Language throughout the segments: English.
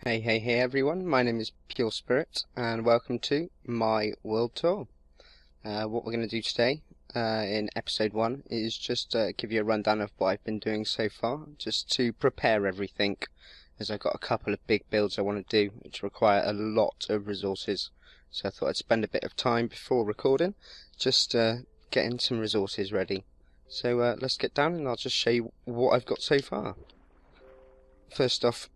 Hey everyone, my name is PureSpirit and welcome to my world tour. What we're going to do today in episode 1 is just give you a rundown of what I've been doing so far, just to prepare everything, as I've got a couple of big builds I want to do which require a lot of resources. So I thought I'd spend a bit of time before recording just getting some resources ready. So let's get down and I'll just show you what I've got so far. First off,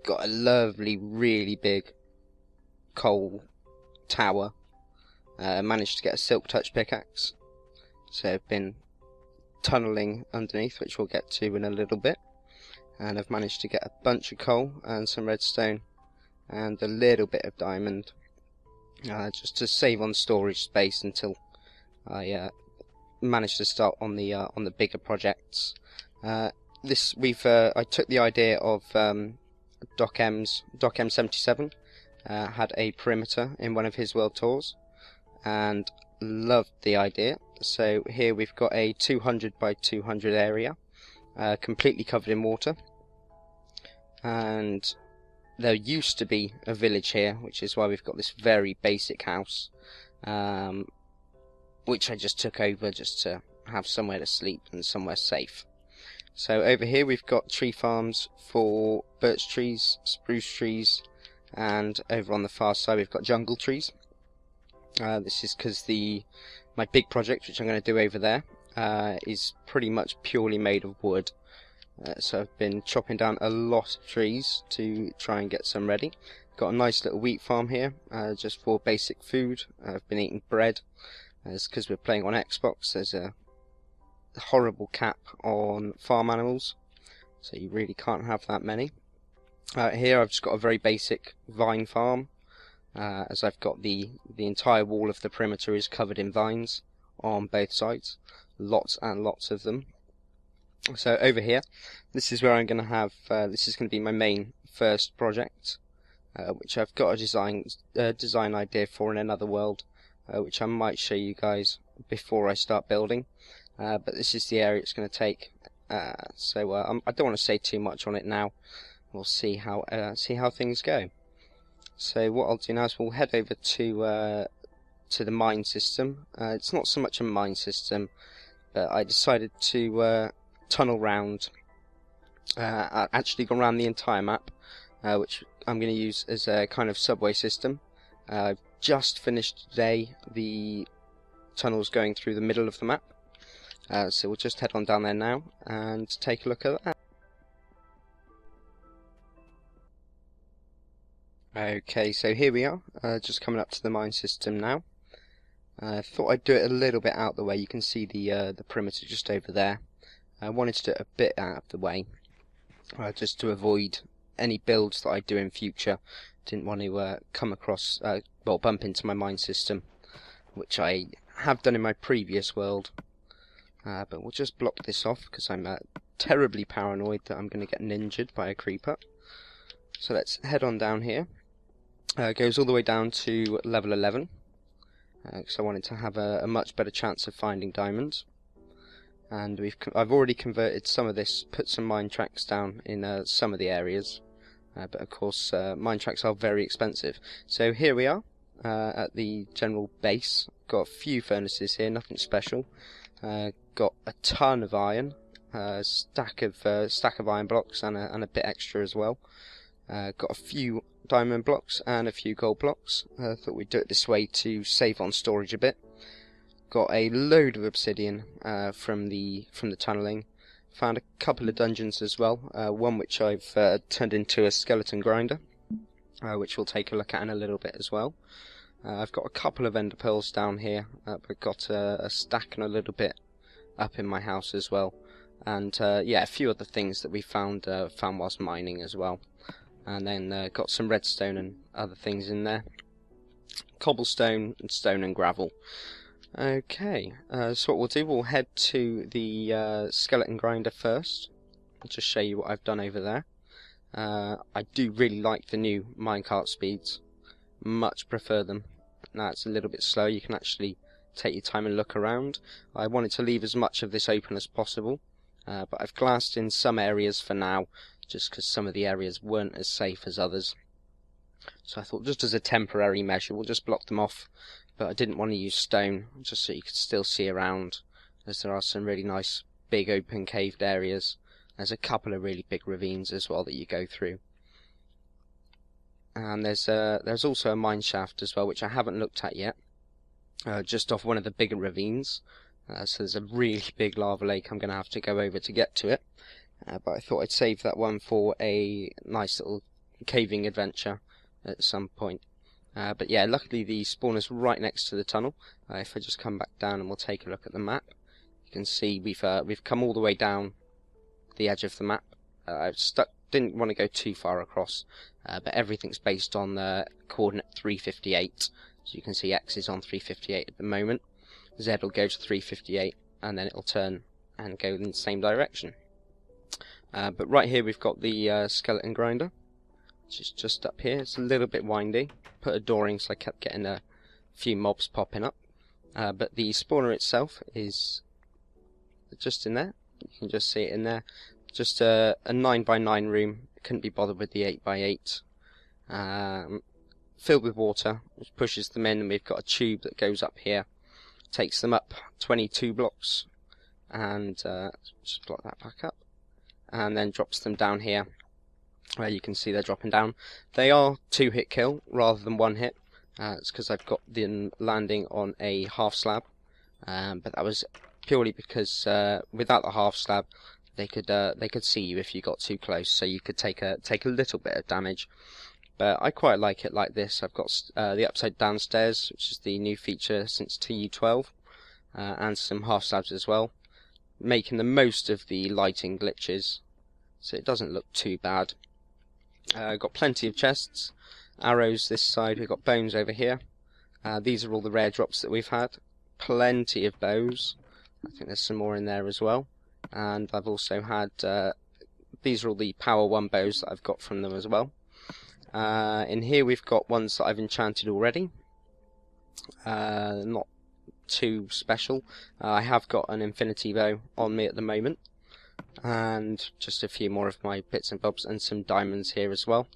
got a lovely, really big coal tower. Managed to get a silk touch pickaxe, so I've been tunnelling underneath, which we'll get to in a little bit, and I've managed to get a bunch of coal and some redstone and a little bit of diamond, just to save on storage space until I manage to start on the bigger projects. I took the idea of Doc M77 had a perimeter in one of his world tours and loved the idea. So here we've got a 200 by 200 area completely covered in water, and there used to be a village here, which is why we've got this very basic house, which I just took over just to have somewhere to sleep and somewhere safe. So over here we've got tree farms for birch trees, spruce trees, and over on the far side we've got jungle trees. This is because my big project, which I'm going to do over there, is pretty much purely made of wood. So I've been chopping down a lot of trees to try and get some ready. Got a nice little wheat farm here, just for basic food. I've been eating bread. It's because we're playing on Xbox. There's a horrible cap on farm animals, so you really can't have that many. Here I've just got a very basic vine farm, as I've got the entire wall of the perimeter is covered in vines on both sides, lots and lots of them. So over here, this is where I'm going to have, this is going to be my main first project, which I've got a design idea for in another world, which I might show you guys before I start building. But this is the area it's going to take, so I don't want to say too much on it now. We'll see how things go. So what I'll do now is we'll head over to the mine system. It's not so much a mine system, but I decided to tunnel round. Actually gone around the entire map, which I'm going to use as a kind of subway system. I've just finished today the tunnels going through the middle of the map. So we'll just head on down there now and take a look at that. Okay, so here we are, just coming up to the mine system now. I thought I'd do it a little bit out the way. You can see the perimeter just over there. I wanted to do it a bit out of the way, just to avoid any builds that I do in future. Didn't want to come across, bump into my mine system, which I have done in my previous world. But we'll just block this off because I'm terribly paranoid that I'm going to get ninjured by a creeper. So let's head on down here. It goes all the way down to level 11, because I wanted to have a much better chance of finding diamonds. And I've already converted some of this, put some mine tracks down in some of the areas, but of course mine tracks are very expensive. So here we are at the general base. Got a few furnaces here, nothing special. Got a ton of iron, stack of iron blocks and a bit extra as well. Got a few diamond blocks and a few gold blocks. Thought we'd do it this way to save on storage a bit. Got a load of obsidian from the tunnelling. Found a couple of dungeons as well. One which I've turned into a skeleton grinder, which we'll take a look at in a little bit as well. I've got a couple of ender pearls down here. I've got a stack and a little bit up in my house as well, and yeah, a few other things that we found whilst mining as well. And then got some redstone and other things in there, cobblestone and stone and gravel. Okay, so what we'll do, we'll head to the skeleton grinder first. I'll just show you what I've done over there. I do really like the new minecart speeds. Much prefer them. Now it's a little bit slow, you can actually take your time and look around. I wanted to leave as much of this open as possible, but I've glassed in some areas for now just because some of the areas weren't as safe as others. So I thought, just as a temporary measure, we'll just block them off. But I didn't want to use stone, just so you could still see around, as there are some really nice big open caved areas. There's a couple of really big ravines as well that you go through. And there's also a mine shaft as well, which I haven't looked at yet, just off one of the bigger ravines. So there's a really big lava lake I'm going to have to go over to get to it. But I thought I'd save that one for a nice little caving adventure at some point. But yeah, luckily the spawner's right next to the tunnel. If I just come back down and we'll take a look at the map, you can see we've come all the way down the edge of the map. Didn't want to go too far across, but everything's based on the coordinate 358. So you can see X is on 358 at the moment. Z will go to 358, and then it'll turn and go in the same direction. But right here we've got the skeleton grinder, which is just up here. It's a little bit windy. Put a dooring, so I kept getting a few mobs popping up. But the spawner itself is just in there. You can just see it in there. Just a 9x9 room. Couldn't be bothered with the 8x8. Filled with water, which pushes them in, and we've got a tube that goes up here. Takes them up 22 blocks, and just block that back up, and then drops them down here, where you can see they're dropping down. They are 2-hit kill rather than 1-hit. It's because I've got them landing on a half slab, but that was purely because without the half slab, they could see you if you got too close, so you could take a little bit of damage. But I quite like it like this. I've got the upside down stairs, which is the new feature since TU12, and some half slabs as well, making the most of the lighting glitches, so it doesn't look too bad. Got plenty of chests, arrows this side, we've got bones over here. These are all the rare drops that we've had. Plenty of bows. I think there's some more in there as well. And I've also had, these are all the power 1 bows that I've got from them as well. In here we've got ones that I've enchanted already. Not too special. I have got an infinity bow on me at the moment, and just a few more of my bits and bobs, and some diamonds here as well.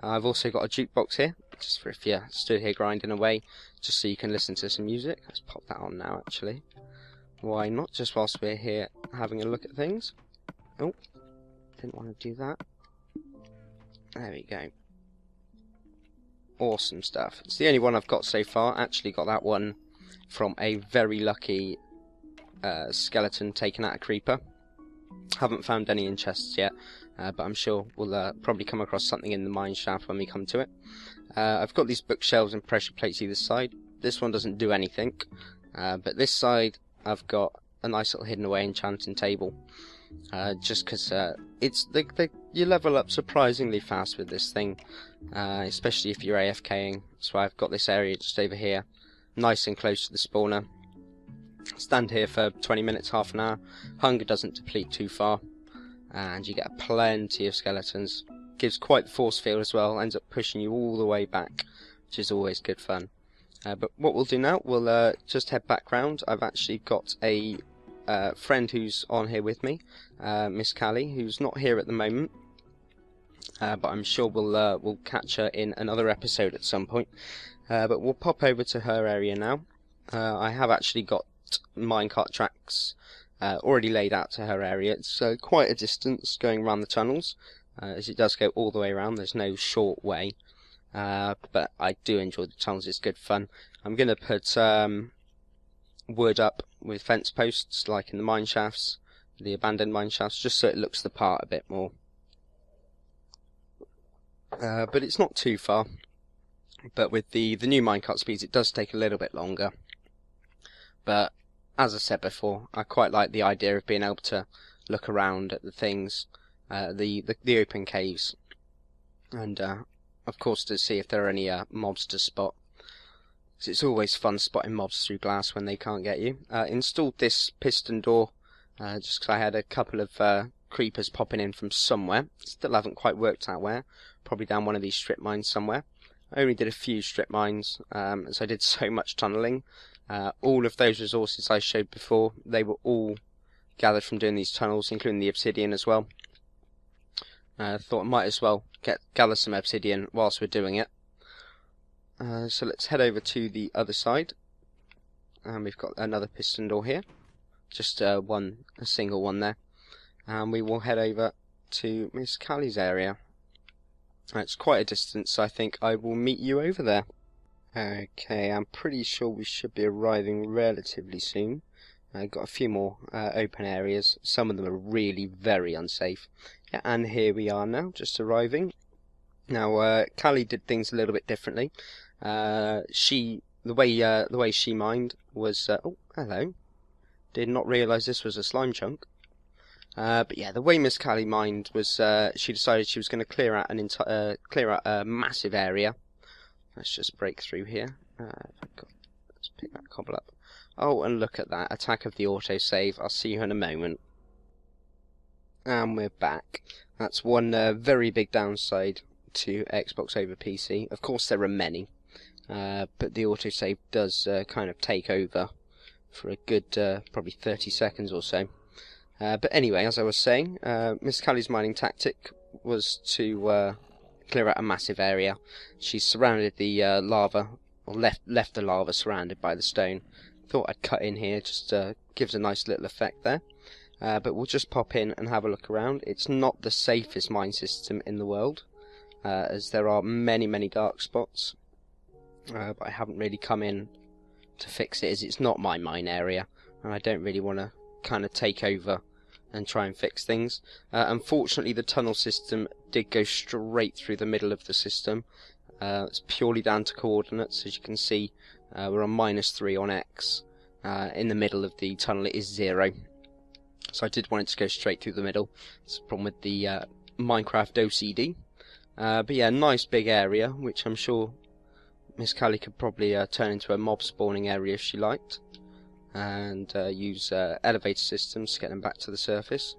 I've also got a jukebox here, just for if you're stood here grinding away, just so you can listen to some music. Let's pop that on now, actually. Why not, just whilst we're here having a look at things. Oh, didn't want to do that. There we go. Awesome stuff. It's the only one I've got so far. Actually got that one from a very lucky skeleton taken out a creeper. Haven't found any in chests yet, but I'm sure we'll probably come across something in the mine shaft when we come to it. I've got these bookshelves and pressure plates either side. This one doesn't do anything, but this side I've got a nice little hidden away enchanting table. Just because you level up surprisingly fast with this thing, especially if you're AFKing. So I've got this area just over here, nice and close to the spawner. Stand here for 20 minutes, half an hour. Hunger doesn't deplete too far, and you get plenty of skeletons. Gives quite the force field as well, ends up pushing you all the way back, which is always good fun. But what we'll do now, we'll just head back round. I've actually got a friend who's on here with me, Ms Cali, who's not here at the moment, but I'm sure we'll catch her in another episode at some point. But we'll pop over to her area now. I have actually got minecart tracks already laid out to her area. It's quite a distance going around the tunnels, as it does go all the way around. There's no short way, but I do enjoy the tunnels. It's good fun. I'm going to put wood up with fence posts like in the mine shafts, the abandoned mine shafts, just so it looks the part a bit more. But it's not too far. But with the new minecart speeds, it does take a little bit longer. But as I said before, I quite like the idea of being able to look around at the things, the open caves, and of course to see if there are any mobs to spot. It's always fun spotting mobs through glass when they can't get you. Installed this piston door just because I had a couple of creepers popping in from somewhere. Still haven't quite worked out where. Probably down one of these strip mines somewhere. I only did a few strip mines, as I did so much tunnelling. All of those resources I showed before, they were all gathered from doing these tunnels, including the obsidian as well. Thought I might as well gather some obsidian whilst we're doing it. So let's head over to the other side. And we've got another piston door here. Just a single one there. And we will head over to Ms Cali's area. It's quite a distance, so I think I will meet you over there. Okay, I'm pretty sure we should be arriving relatively soon. I've got a few more open areas. Some of them are really very unsafe. Yeah, and here we are now, just arriving. Now, Cali did things a little bit differently. The way she mined was oh, hello. Did not realise this was a slime chunk. But yeah, the way Ms Cali mined was she decided she was going to clear out a massive area. Let's just break through here. Let's pick that cobble up. Oh, and look at that attack of the autosave. I'll see you in a moment. And we're back. That's one very big downside to Xbox over PC. Of course, there are many, but the autosave does kind of take over for a good probably 30 seconds or so. But anyway, as I was saying, Ms Cali's mining tactic was to clear out a massive area. She surrounded the lava, or left the lava surrounded by the stone. Thought I'd cut in here, just gives a nice little effect there. But we'll just pop in and have a look around. It's not the safest mine system in the world, as there are many dark spots. But I haven't really come in to fix it, as it's not my mine area, and I don't really want to kind of take over and try and fix things. Unfortunately, the tunnel system did go straight through the middle of the system. It's purely down to coordinates. As you can see, we're on -3 on X. In the middle of the tunnel it is 0. So I did want it to go straight through the middle. It's a problem with the Minecraft OCD. But yeah, nice big area, which I'm sure Ms Cali could probably turn into a mob spawning area if she liked. And use elevator systems to get them back to the surface.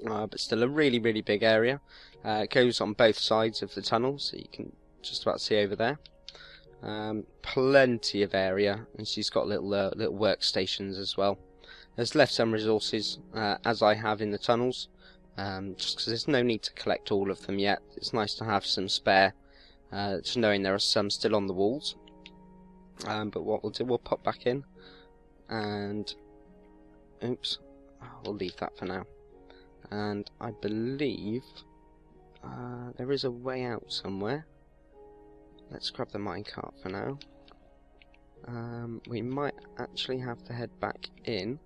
But still a really big area. It goes on both sides of the tunnel, so you can just about see over there. Plenty of area, and she's got little workstations as well. There's left some resources, as I have in the tunnels, just because there's no need to collect all of them yet. It's nice to have some spare, just knowing there are some still on the walls. But what we'll do, we'll pop back in. And oops, we'll leave that for now. And I believe there is a way out somewhere. Let's grab the minecart for now. We might actually have to head back in.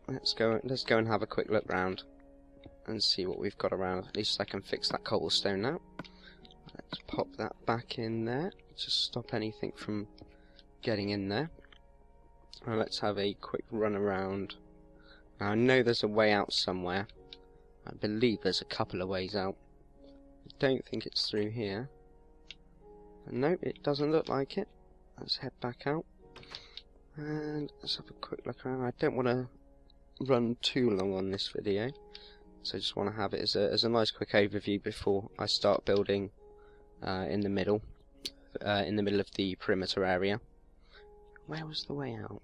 Let's go and have a quick look round and see what we've got around. At least I can fix that cobblestone now. Let's pop that back in there. Just stop anything from getting in there. Now let's have a quick run around. Now I know there's a way out somewhere. I believe there's a couple of ways out. I don't think it's through here. No, it doesn't look like it. Let's head back out. And let's have a quick look around. I don't want to run too long on this video, so I just want to have it as a nice quick overview before I start building in the middle of the perimeter area. Where was the way out?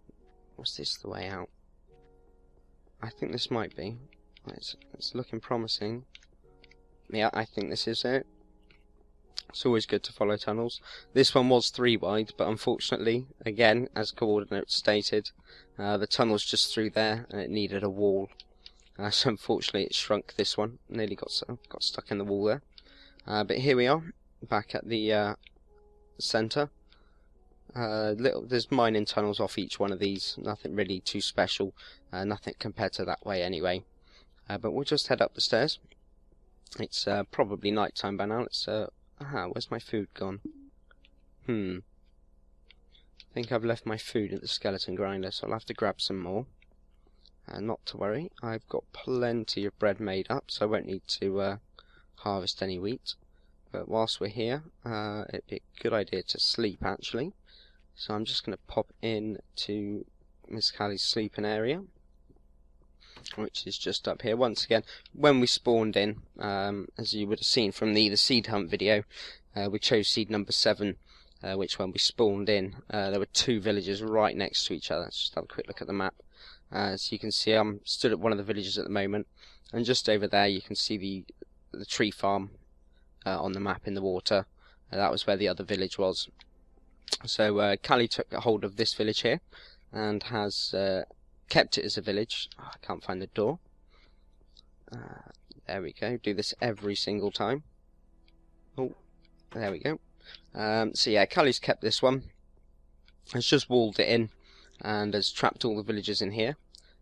Was this the way out? I think this might be. It's looking promising. Yeah, I think this is it. It's always good to follow tunnels. This one was 3 wide, but unfortunately, again, as coordinates stated, the tunnel's just through there, and it needed a wall. So unfortunately, it shrunk this one. Nearly got stuck in the wall there. But here we are, back at the centre. There's mining tunnels off each one of these. Nothing really too special. Nothing compared to that way anyway. But we'll just head up the stairs. It's probably night time by now. Let's where's my food gone? I think I've left my food at the skeleton grinder, so I'll have to grab some more. Not to worry, I've got plenty of bread made up, so I won't need to harvest any wheat. But whilst we're here, it'd be a good idea to sleep actually. So I'm just going to pop in to Ms Cali's sleeping area, which is just up here. Once again, when we spawned in, as you would have seen from the seed hunt video, we chose seed number 7, which when we spawned in, there were 2 villages right next to each other. Let's just have a quick look at the map. So you can see I'm stood at one of the villages at the moment. and just over there you can see the tree farm on the map in the water. That was where the other village was. So Cali took hold of this village here and has kept it as a village. Oh, I can't find the door. There we go. Do this every single time. Oh, there we go. So yeah, Cali's kept this one. Has just walled it in and has trapped all the villagers in here.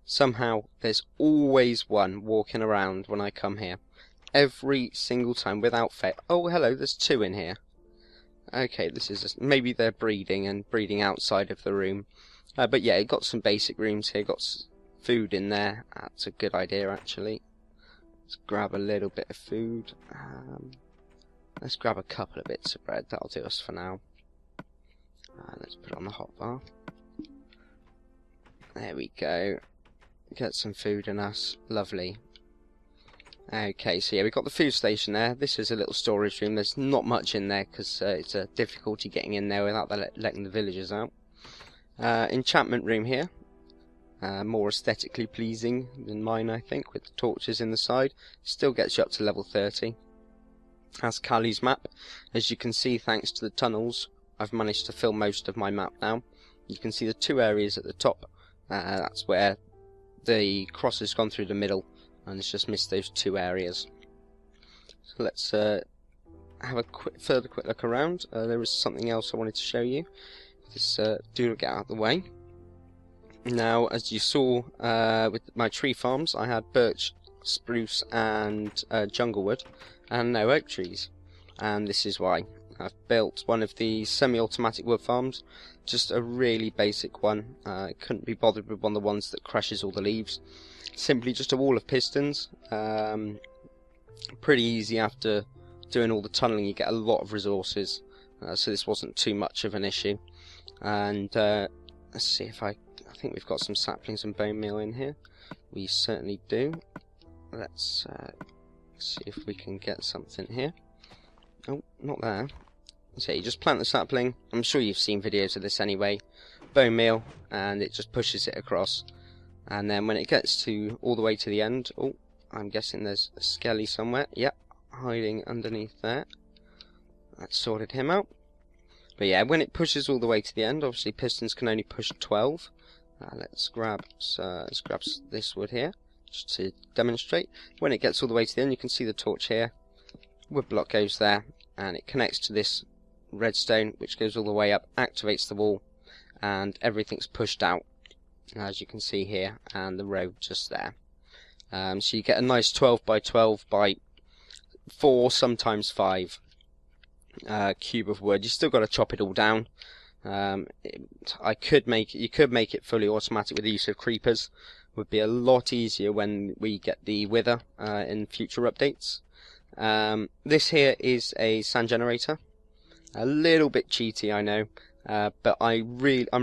Somehow there's always one walking around when I come here. Every single time, without fail. Oh, hello, there's two in here. Okay, this is maybe they're breeding and breeding outside of the room. But yeah, got some basic rooms here. Got food in there. That's a good idea, actually. Let's grab a little bit of food. Let's grab a couple of bits of bread. That'll do us for now. Let's put it on the hot bar. There we go. Get some food in us. Lovely. Okay, so yeah, we've got the food station there. This is a little storage room. There's not much in there because it's a difficulty getting in there without letting the villagers out. Enchantment room here. More aesthetically pleasing than mine, I think, with the torches in the side. Still gets you up to level 30. That's Cali's map. As you can see, thanks to the tunnels, I've managed to fill most of my map now. You can see the two areas at the top. That's where the cross has gone through the middle, and it's just missed those two areas. So let's have a further quick look around. There was something else I wanted to show you. This do get out of the way. Now, as you saw with my tree farms, I had birch, spruce and jungle wood, and no oak trees. And this is why. I've built one of the semi-automatic wood farms, just a really basic one. Couldn't be bothered with one of the ones that crushes all the leaves. Simply just a wall of pistons. Pretty easy after doing all the tunneling. You get a lot of resources, so this wasn't too much of an issue. And let's see if I think we've got some saplings and bone meal in here. We certainly do. Let's see if we can get something here. Oh, not there. So you just plant the sapling. I'm sure you've seen videos of this anyway. Bone meal, and it just pushes it across. And then when it gets to all the way to the end, oh, I'm guessing there's a skelly somewhere. Yep, hiding underneath there. That sorted him out. But yeah, when it pushes all the way to the end, obviously pistons can only push 12. Let's grab this wood here, just to demonstrate. When it gets all the way to the end, you can see the torch here. Wood block goes there, and it connects to this redstone, which goes all the way up, activates the wall, and everything's pushed out, as you can see here, and the road just there. So you get a nice 12 by 12 by 4, sometimes 5 cube of wood. You still got to chop it all down. You could make it fully automatic with the use of creepers. Would be a lot easier when we get the wither in future updates. This here is a sand generator. A little bit cheaty, I know, but I'm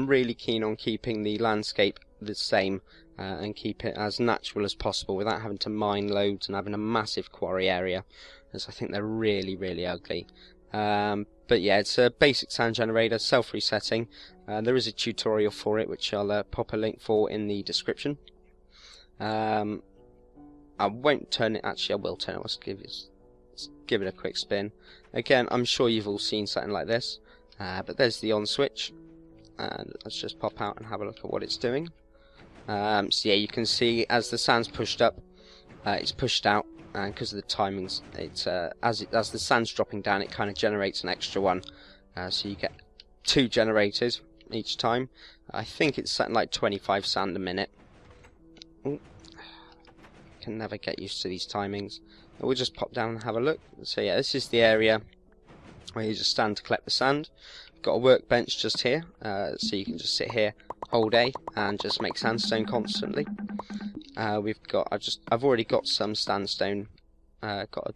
really keen on keeping the landscape the same and keep it as natural as possible without having to mine loads and having a massive quarry area, as I think they're really ugly. But yeah, it's a basic sand generator, self-resetting. There is a tutorial for it, which I'll pop a link for in the description. I won't turn it. Actually, I will turn it. Let's give it a quick spin. Again, I'm sure you've all seen something like this. But there's the on switch, and let's just pop out and have a look at what it's doing. So yeah, you can see as the sand's pushed up, it's pushed out. And because of the timings, it's as the sand's dropping down, it kind of generates an extra one. So you get 2 generators each time. I think it's something like 25 sand a minute. Ooh, can never get used to these timings. We'll just pop down and have a look. So yeah, this is the area where you just stand to collect the sand. Got a workbench just here, so you can just sit here, hold A, and just make sandstone constantly. I've already got some sandstone. Got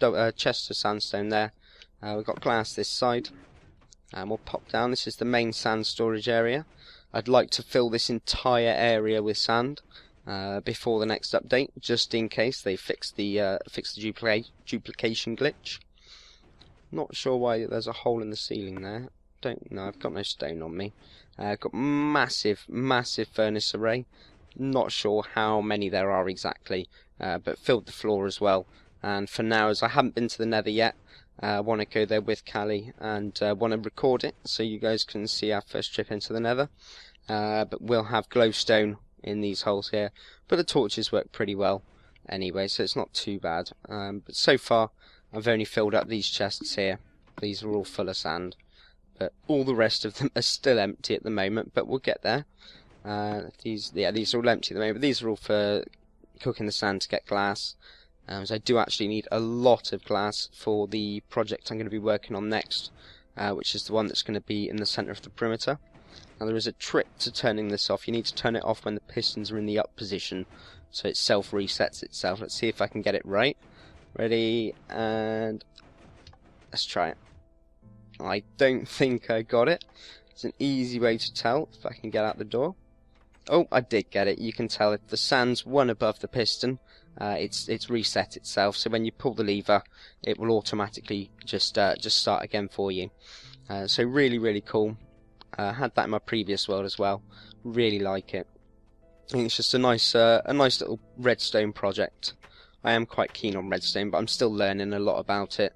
a chest of sandstone there. We've got glass this side, and we'll pop down. This is the main sand storage area. I'd like to fill this entire area with sand before the next update, just in case they fix the duplication glitch. Not sure why there's a hole in the ceiling there. Don't know. I've got no stone on me. Got massive furnace array. Not sure how many there are exactly. but filled the floor as well. And for now, as I haven't been to the Nether yet, I want to go there with Cali and want to record it so you guys can see our first trip into the Nether. But we'll have glowstone in these holes here, but the torches work pretty well anyway, so it's not too bad. But so far, I've only filled up these chests here. These are all full of sand, but all the rest of them are still empty at the moment, but we'll get there. These are all empty at the moment, but these are all for cooking the sand to get glass. So I do actually need a lot of glass for the project I'm going to be working on next, which is the one that's going to be in the centre of the perimeter. Now there is a trick to turning this off. You need to turn it off when the pistons are in the up position, so it self-resets itself. Let's see if I can get it right. Ready, and let's try it. I don't think I got it. It's an easy way to tell if I can get out the door. Oh, I did get it. You can tell if the sand's one above the piston, it's reset itself. So when you pull the lever, it will automatically just start again for you. So really cool. Had that in my previous world as well. Really like it. I think it's just a nice little redstone project. I am quite keen on redstone, but I'm still learning a lot about it.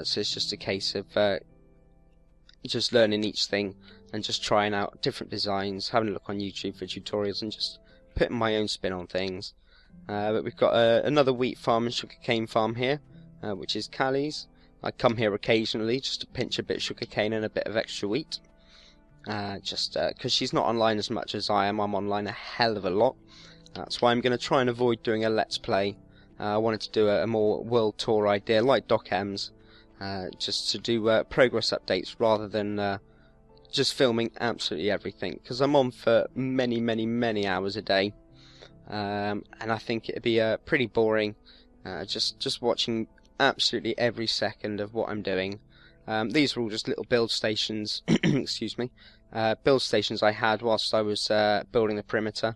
So it's just a case of just learning each thing and just trying out different designs, having a look on YouTube for tutorials, and just putting my own spin on things. But we've got another wheat farm and sugarcane farm here, which is Cali's. I come here occasionally just to pinch a bit of sugarcane and a bit of extra wheat. Just because she's not online as much as I am. I'm online a hell of a lot. That's why I'm going to try and avoid doing a Let's Play. I wanted to do a more world tour idea like Doc M's, just to do progress updates rather than just filming absolutely everything, because I'm on for many hours a day, and I think it'd be pretty boring just watching absolutely every second of what I'm doing. These are all just little build stations excuse me, build stations I had whilst I was building the perimeter.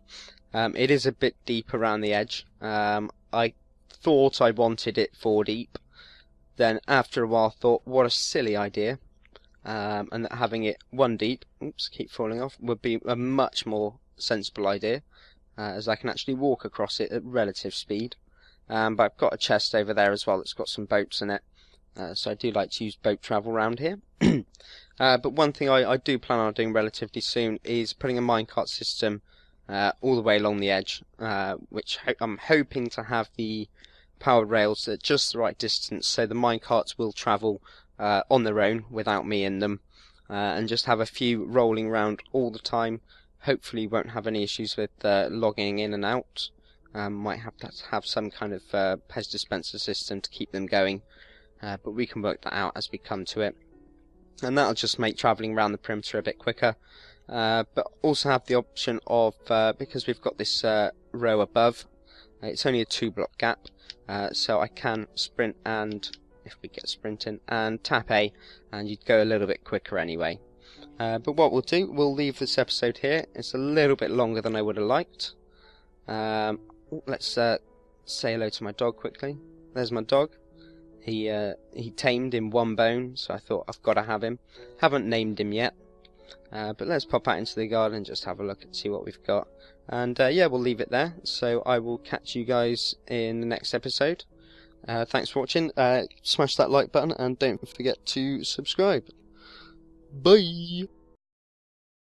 It is a bit deep around the edge. I thought I wanted it 4 deep, then after a while thought what a silly idea, and that having it 1 deep, oops, keep falling off, would be a much more sensible idea, as I can actually walk across it at relative speed. But I've got a chest over there as well that's got some boats in it, so I do like to use boat travel around here. But one thing I do plan on doing relatively soon is putting a minecart system all the way along the edge, which I'm hoping to have the powered rails at just the right distance, so the minecarts will travel on their own without me in them, and just have a few rolling around all the time. Hopefully won't have any issues with logging in and out. Might have to have some kind of pez dispenser system to keep them going, but we can work that out as we come to it. And that'll just make travelling around the perimeter a bit quicker, but also have the option of, because we've got this row above, it's only a 2-block gap, so I can sprint, and if we get sprinting, and tap A, and you'd go a little bit quicker anyway. But what we'll do, we'll leave this episode here. It's a little bit longer than I would have liked. Let's say hello to my dog quickly. There's my dog. He tamed in 1 bone, so I thought I've got to have him. Haven't named him yet, but let's pop out into the garden and just have a look and see what we've got. And yeah, we'll leave it there. So I will catch you guys in the next episode. Thanks for watching. Smash that like button and don't forget to subscribe. Bye.